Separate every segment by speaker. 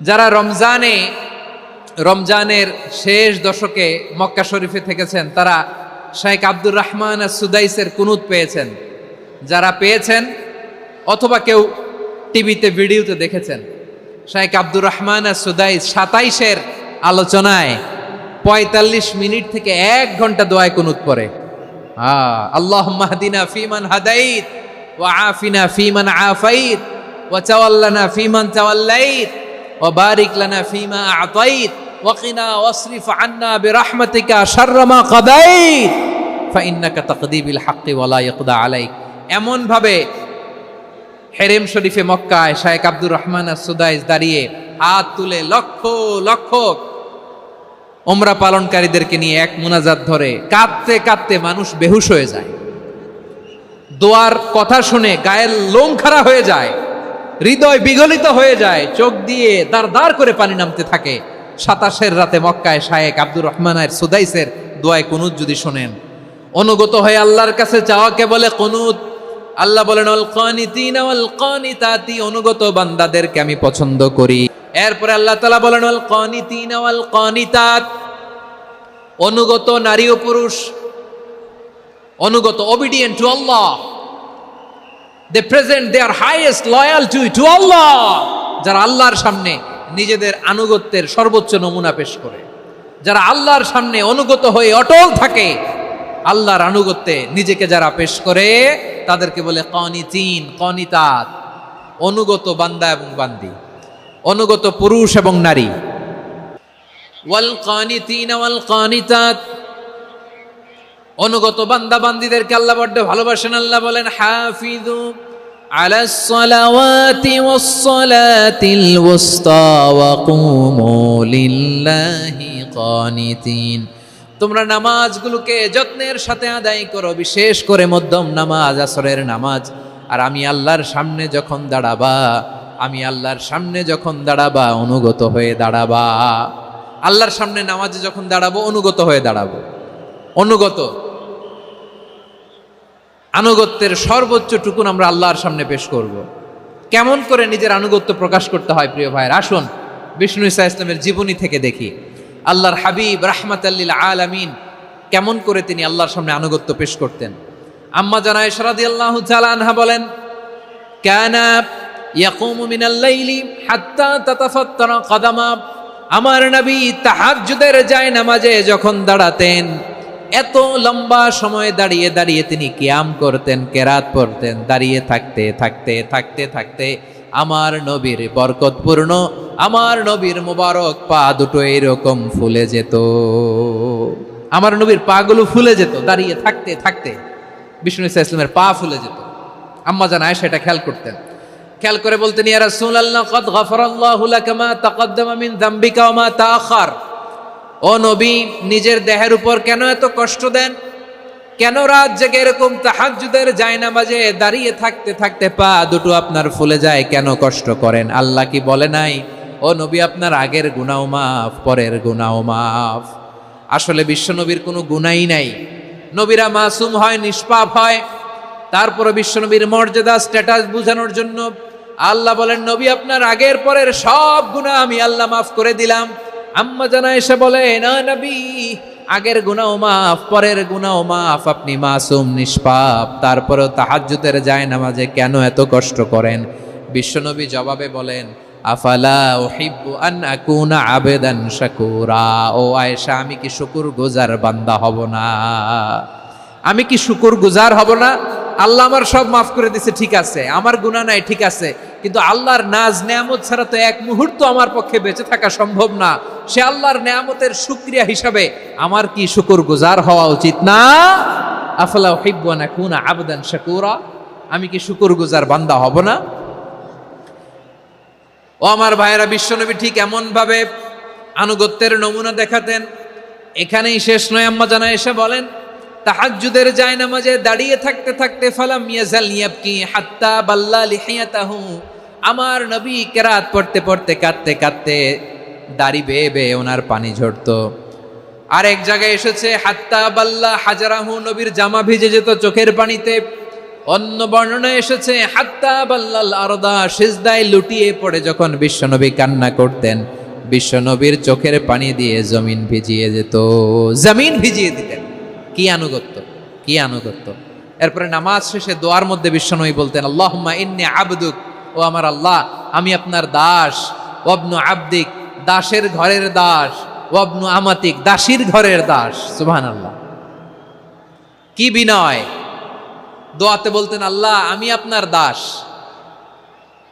Speaker 1: যারা রমজানের শেষ দশকে মক্কা শরীফে থেকেছেন তারা শেখ আব্দুর রহমান সুদাইসের কুনুত পেয়েছেন। যারা পেয়েছেন অথবা কেউ টিভিতে ভিডিওতে দেখেছেন, শেখ আব্দুর রহমান সুদাইস 27-এর আলোচনায় 45 মিনিট থেকে 1 ঘন্টা দোয়ায় কুনুত পড়ে। আল্লাহুম্মা হদিনা ফিমান হাদাইত ওয়া আফিনা ফিমান আফাইত ওয়া তাওয়াল্লানা ফিমান তাওয়াল্লাইত ওয়া বারিক লানা ফিমা আ'তাইত ওয়া কিনা ওয়াসরিফ আন্না বিরহমাতিকা শাররা মা কাদাইত ফাইন্নাকা তাকদি বিল হাক্কি ওয়া লা ইয়াকদা আলাইক। এমন ভাবে হেরেম শরীফে মক্কায় শেখ আব্দুর রহমান সুদাইস দাঁড়িয়ে হাত তুলে লক্ষ লক্ষ উমরা পালনকারীদেরকে নিয়ে এক মুনাজাত ধরে কাঁদতে কাঁদতে মানুষ বেহুশ হয়ে যায়। দোয়ার কথা শুনে গায়ের লোম খাড়া হয়ে যায়, হৃদয় বিগলিত হয়ে যায়, চোখ দিয়ে দাঁড় দাঁড় করে পানি নামতে থাকে। 27-এর রাতে মক্কায় শেখ আব্দুর রহমান সুদাইসের দোয়ায় কুনুত যদি শোনেন, অনুগত হয়ে আল্লাহর কাছে চাওয়াকে বলে কুনুত। আল্লাহ বলেন আল কানিতিনা ওয়াল কানিতাতি, অনুগত বান্দাদেরকে আমি পছন্দ করি। এরপরে আল্লাহ তাআলা বলেন আল কানিতিনা ওয়াল কানিতাত, অনুগত নারী ও পুরুষ, অনুগত obedient to Allah, they present their highest loyalty to Allah, যারা আল্লাহর সামনে নিজেদের আনুগত্যের সর্বোচ্চ নমুনা পেশ করে, যারা আল্লাহর সামনে অনুগত হয়ে অটল থাকে, আল্লাহর আনুগত্যে নিজেকে যারা পেশ করে তাদেরকে বলে কানিতিন কানিতাত, অনুগত বান্দা এবং বান্দি, অনুগত পুরুষ এবং নারী। ওয়াল কানিতিনা ওয়াল কানিতাত, অনুগত বান্দা বান্দিদেরকে আল্লাহ বড় ভালোবাসেন। আল্লাহ বলেন হাফিজু আলাস সালাওয়াতি ওয়াস সালাতিল ওয়াসতা ওয়া কুমু লিল্লাহি কানিতিন, তোমরা নামাজগুলোকে যত্নের সাথে আদায় করো, বিশেষ করে মধ্যম নামাজ, আসরের নামাজ। আর আমি আল্লাহর সামনে যখন দাঁড়াবা, আমি আল্লাহর সামনে যখন দাঁড়াবা অনুগত হয়ে দাঁড়াবা। আল্লাহর সামনে নামাজে যখন দাঁড়াবো অনুগত হয়ে দাঁড়াবো। অনুগত, আনুগত্যের সর্বোচ্চ টুকুন আমরা আল্লাহর সামনে পেশ করব। কেমন করে নিজের আনুগত্য প্রকাশ করতে হয় প্রিয় ভাইয়ের, আসুন বিষ্ণু ঈসা ইসলামের জীবনী থেকে দেখি। আল্লাহর হাবিব রাহমাতাল লিল আলামিন কেমন করে তিনি আল্লাহর সামনে আনুগত্য পেশ করতেন। আম্মা জানা আয়েশা রাদিয়াল্লাহু তাআলা আনহা বলেন, কানা ইয়াকুমু মিনাল লাইলি হাত্তা তাতাফাত্তারা কদামা, আমার নবী তাহাজ্জুদের জায়নামাজে যখন দাঁড়াতেন এত লম্বা সময় দাঁড়িয়ে দাঁড়িয়ে তিনি কিয়াম করতেন, কেরাত পড়তেন। দাঁড়িয়ে থাকতে থাকতে থাকতে থাকতে আমার নবীর বরকতপূর্ণ, আমার নবীর মুবারক পা দুটো এরকম ফুলে যেত। আমার নবীর পা গুলো ফুলে যেত দাঁড়িয়ে থাকতে থাকতে, বিষ্ণু ঈসা ইসলামের পা ফুলে যেত। আম্মা জান আয়েশা এটা খেয়াল করতেন। খেয়াল করে বলতেন, ইয়া রাসূলুল্লাহ কদ গফারাল্লাহু লাকা মা তাকদ্দামা মিন যামবিকা ওয়া মা তাআখার। ও নবী, নিজের দেহের উপর কেন এত কষ্ট দেন? কেন রাত জেগে এরকম তাহাজ্জুদের জায়নামাজে দাঁড়িয়ে থাকতে থাকতে পা দুটো আপনার ফুলে যায়? কেন কষ্ট করেন? আল্লাহ কি বলে নাই, ও নবী আপনার আগের গুনাহ মাফ, পরের গুনাহ মাফ? আসলে বিশ্বনবীর কোনো গুনাহই নাই। নবীরা মাসুম হয়, নিষ্পাপ হয়। তারপরে বিশ্বনবীর মর্যাদা স্ট্যাটাস বোঝানোর জন্য আল্লাহ বলেন, নবী আপনার আগের পরের সব গুনাহ আমি আল্লাহ মাফ করে দিলাম। আম্মা জানা এসে বলে, না নবী, আগের গুনাহ মাফ, পরের গুনাহ মাফ, আপনি মাসুম নিষ্পাপ, তারপরেও তাহাজ্জুদের জায়নামাজে কেন এত কষ্ট করেন? বিশ্বনবী জবাবে বলেন, আফালা উহিব্বু আন আকুনা আবেদান শাকুরা। ও আয়েশা, আমি কি শুকরগুজার বান্দা হব না? আমি কি শুকরগুজার হব না? আল্লাহ আমার সব মাফ করে দিয়েছে, ঠিক আছে, আমার গুনাহ নাই, ঠিক আছে, কিন্তু আল্লাহর নাজ নেয়ামত ছাড়া তো এক মুহূর্ত আমার পক্ষে বেঁচে থাকা সম্ভব না। সে আল্লাহর নেয়ামতের শুকরিয়া হিসাবে আমার কি শুকরগুজার হওয়া উচিত না? আফালা উহিব্বু আন আকুনা আবদান শাকুরা, আমি কি শুকরগুজার বান্দা হব না? ও আমার ভাইয়েরা, বিশ্বনবী ঠিক এমন ভাবে আনুগত্যের নমুনা দেখাতেন। এখানেই শেষ নয়। আম্মা জানা এসে বলেন, তাহাজ্জুদের জায়নামাজে দাঁড়িয়ে থাকতে থাকতে ফালাম ইয়াজাল ইয়াবকি হাত্তা বাল্লা লিহিয়াতাহু, আমার নবী কেরাত পড়তে পড়তে কাঁদতে কাঁদতে দাড়ি বেয়ে বেয়ে ওনার পানি ঝরতো। আর এক জায়গায় এসেছে হাত্তা বাল্লা হাজারাহু, নবীর জামা ভিজে যেত চোখের পানিতে। অন্য বর্ণনায় এসেছে হাত্তা বাল্লাল আরদা, সিজদায় লুটিয়ে পড়ে যখন বিশ্বনবী কান্না করতেন, বিশ্বনবীর চোখের পানি দিয়ে জমিন ভিজিয়ে যেত, জমিন ভিজিয়ে দিতেন। কি আনুগত্য, কি আনুগত্য। এরপরে নামাজ শেষে দোয়ার মধ্যে বিশ্বনবী বলতেন, আল্লাহুম্মা ইন্নী আবদুক, ও আমার আল্লাহ আমি আপনার দাস, ওয়াবনু আবদিক, দাসের ঘরের দাস, ওয়াবনু আমাতিক, দাসীর ঘরের দাস। সুবহানাল্লাহ, কি বিনয়। দোয়াতে বলতেন, আল্লাহ আমি আপনার দাস,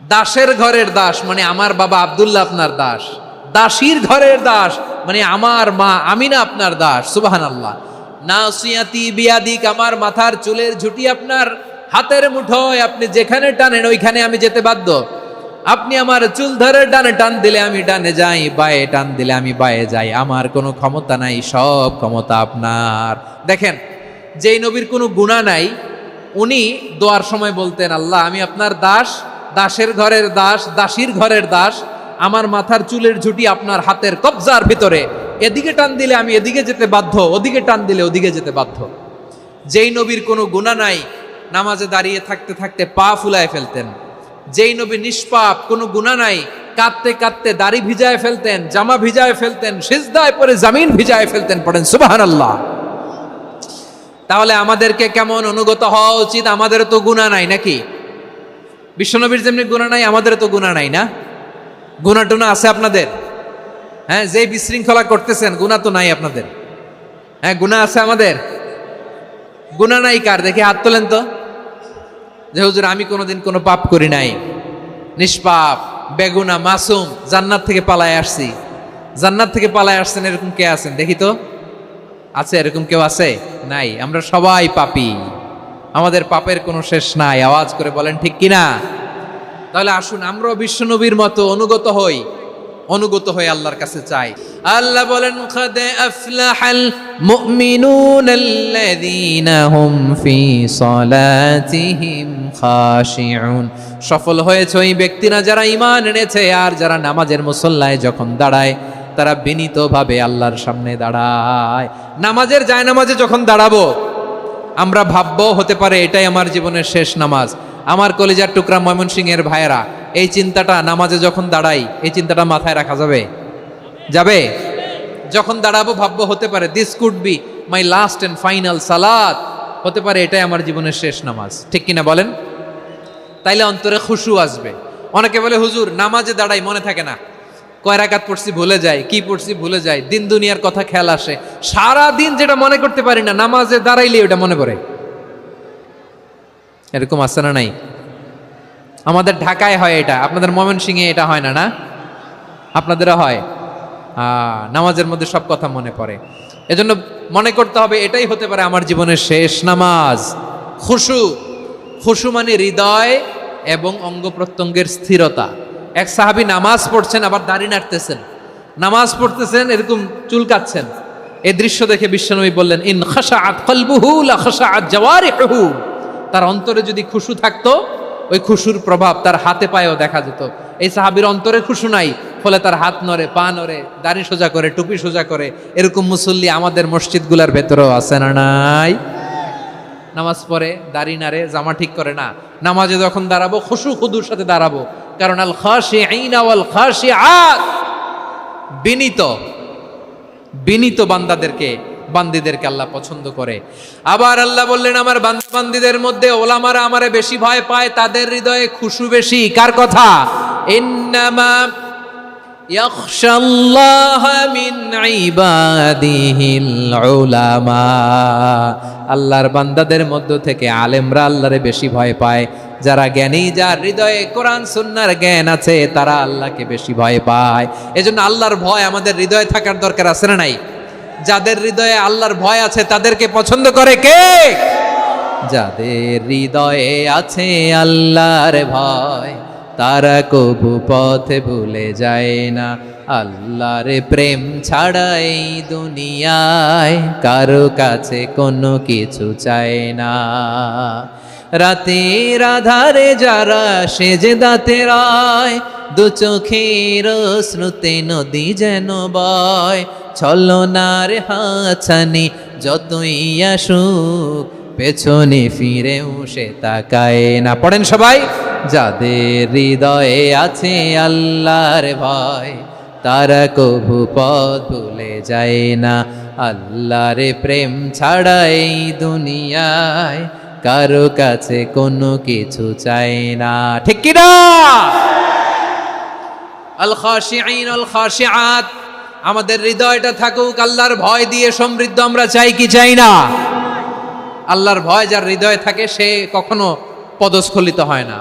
Speaker 1: দাসের ঘরের দাস মানে আমার বাবা আব্দুল্লাহ আপনার দাস, দাসীর ঘরের দাস মানে আমার মা আমিনা আপনার দাস। সুবহানাল্লাহ। নাসিয়াতি বিয়াদিক, আমার মাথার চুলের ঝুঁটি আপনার হাতের মুঠোয়, আপনি যেখানে টানেন ওইখানে আমি যেতে বাধ্য। আপনি আমার চুল ধরে ডানে টান দিলে আমি ডানে যাই, বায়ে টান দিলে আমি বায়ে যাই, আমার কোনো ক্ষমতা নাই, সব ক্ষমতা আপনার। দেখেন, যেই নবীর কোনো গুনাহ নাই উনি দোয়ার সময় বলতেন, আল্লাহ আমি আপনার দাস, দাসের ঘরের দাস, দাসীর ঘরের দাস, আমার মাথার চুলের ঝুঁটি আপনার হাতের কবজার ভিতরে, এদিকে টান দিলে আমি এদিকে যেতে বাধ্য, ওদিকে টান দিলে ওদিকে যেতে বাধ্য। যেই নবীর কোনো গুনাহ নাই নামাজে দাঁড়িয়ে থাকতে থাকতে পা ফুলায় ফেলতেন। যেই নবী নিষ্পাপ, কোনো গুনাহ নাই, কাঁদতে কাঁদতে দাড়ি ভিজায় ফেলতেন, জামা ভিজায় ফেলতেন, সিজদায় পড়ে জমিন ভিজায় ফেলতেন। পড়েন সুবহানাল্লাহ। তাহলে আমাদেরকে কেমন অনুগত হওয়া উচিত? আমাদেরও তো গুনাহ নাই নাকি? বিশ্বনবীর যেমনি গুনাহ নাই আমাদেরও তো গুনাহ নাই না? গুনাহ টুনা আছে আপনাদের? হ্যাঁ, যে বিশৃঙ্খলা করতেছেন গুনাহ তো নাই আপনাদের? হ্যাঁ, গুনাহ আছে আমাদের? গুনাহ নাই কার? দেখি হাত তোলেন তো, যে হুজুর আমি কোনোদিন কোনো পাপ করি নাই, নিষ্পাপ, বেগুনা, মাসুম, জান্নাত থেকে পালায় আসছি। জান্নাত থেকে পালায় আসছেন এরকম কে আছেন দেখি তো? আছে এরকম কেউ? আছে? নাই। আমরা সবাই পাপী, আমাদের পাপের কোনো শেষ নাই। আওয়াজ করে বলেন ঠিক কিনা? তাহলে আসুন আমরাও বিশ্বনবীর মতো অনুগত হই, অনুগত হয়ে আল্লাহর কাছে চাই। আল্লাহ বলেন, قد أفلح المؤمنون الذين هم في صلاتهم خاشعون। সফল হয়েছে ওই ব্যক্তিরা যারা ঈমান এনেছে আর যারা নামাজের মুসল্লায় যখন দাঁড়ায় তারা বিনীতভাবে আল্লাহর সামনে দাঁড়ায়। নামাজের জায়নামাজে যখন দাঁড়াবো আমরা ভাববো হতে পারে এটাই আমার জীবনের শেষ নামাজ। আমার কলিজার টুকরা ময়মনসিংহের ভাইয়েরা, এই চিন্তাটা নামাজে যখন দাঁড়াই, এই চিন্তাটা মাথায় রাখা যাবে? যাবে? যখন দাঁড়াবো ভাববো হতে পারে this could be my last and final সালাত, হতে পারে এটাই আমার জীবনের শেষ নামাজ। ঠিক কিনা বলেন? তাইলে অন্তরে খুশু আসবে। অনেকে বলে হুজুর নামাজে দাঁড়াই মনে থাকে না, কয় রাকাত পড়ছি ভুলে যাই, কি পড়ছি ভুলে যাই, দিন দুনিয়ার কথা খেয়াল আসে, সারা দিন যেটা মনে করতে পারি না নামাজে দাঁড়াইলে ওটা মনে পড়ে। এরকম আছে না নাই? আমাদের ঢাকায় হয় এটা, আপনাদের ময়মনসিংহে এটা হয় না? না, আপনাদেরও হয়। নামাজের মধ্যে সব কথা মনে পড়ে। এজন্য মনে করতে হবে এটাই হতে পারে আমার জীবনের শেষ নামাজ। খুশু, খুশু মানে হৃদয় এবং অঙ্গ প্রত্যঙ্গের স্থিরতা। এক সাহাবী নামাজ পড়ছেন আবার দাড়ি নাড়তেছেন, নামাজ পড়তেছেন এরকম চুলকাচ্ছেন। এই দৃশ্য দেখে বিশ্বনবী বললেন, ইন খাশাআত কলবুহু লা খাশাআত জাওয়ারিহু। তার অন্তরে যদি খুশু থাকতো ওই খুশুর প্রভাব তার হাতে পায়েও দেখা যেত। এই সাহাবীর অন্তরে খুশু নাই, ফলে তার হাত নড়ে, পা নড়ে, দাড়ি সোজা করে, টুপি সোজা করে। এরকম মুসল্লি আমাদের মসজিদগুলোর ভেতরেও আছে না নাই? নামাজ পড়ে, দাড়ি নাড়ে, জামা ঠিক করে না। নামাজে যখন দাঁড়াবো খুশু খুদুর সাথে দাঁড়াবো, কারণ আল খাশিঈনা ওয়াল খাশিআত, বিনীত বিনীত বান্দিদেরকে আল্লাহ পছন্দ করে। আবার আল্লাহ বললেন, আমার বান্দিদের মধ্যে ওলামারা আমারে বেশি ভয় পায়, তাদের হৃদয়ে খুশু বেশি। কার কথা? ইন্নামা ইয়াখশাল্লাহ মিন ইবাদিহিল উলামা। আল্লাহর বান্দাদের মধ্য থেকে আলেমরা আল্লাহরে বেশি ভয় পায়। যারা জ্ঞানী, যার হৃদয়ে কোরআন সুন্নাহর জ্ঞান আছে, তারা আল্লাহকে বেশি ভয় পায়। এজন্য আল্লাহর ভয় আমাদের হৃদয়ে থাকার দরকার আছে না নাই? যাদের হৃদয়ে আল্লাহর ভয় আছে তাদেরকে পছন্দ করে কে? যাদের হৃদয়ে আছে আল্লাহর ভয়, তারা কবু পথে ভুলে যায় না। আল্লাহর প্রেম ছাড়া এই দুনিয়ায় কারো কাছে কোনো কিছু চায় না। রাতের আধারে যারা সেজদাতে রয়, দু চোখের শ্রুতে নদী যেন বয়। ছলনার হাছানি যতই আসুক, পেছনে ফিরেও সে তাকায় না। পড়েন সবাই। যাদের হৃদয়ে আছে আল্লাহর ভয়, তারা কভু পথ ভুলে যায় না। আল্লাহর প্রেম ছাড়া এই দুনিয়ায় কারো কাছে কোনো কিছু চাই না। ঠিক কি না? আল খাশিঈন আল খাশিআত, আমাদের হৃদয়টা থাকুক আল্লাহর ভয় দিয়ে সমৃদ্ধ। আমরা চাই কি চাই না? আল্লাহর ভয় যার হৃদয়ে থাকে সে কখনো পদস্খলিত হয় না।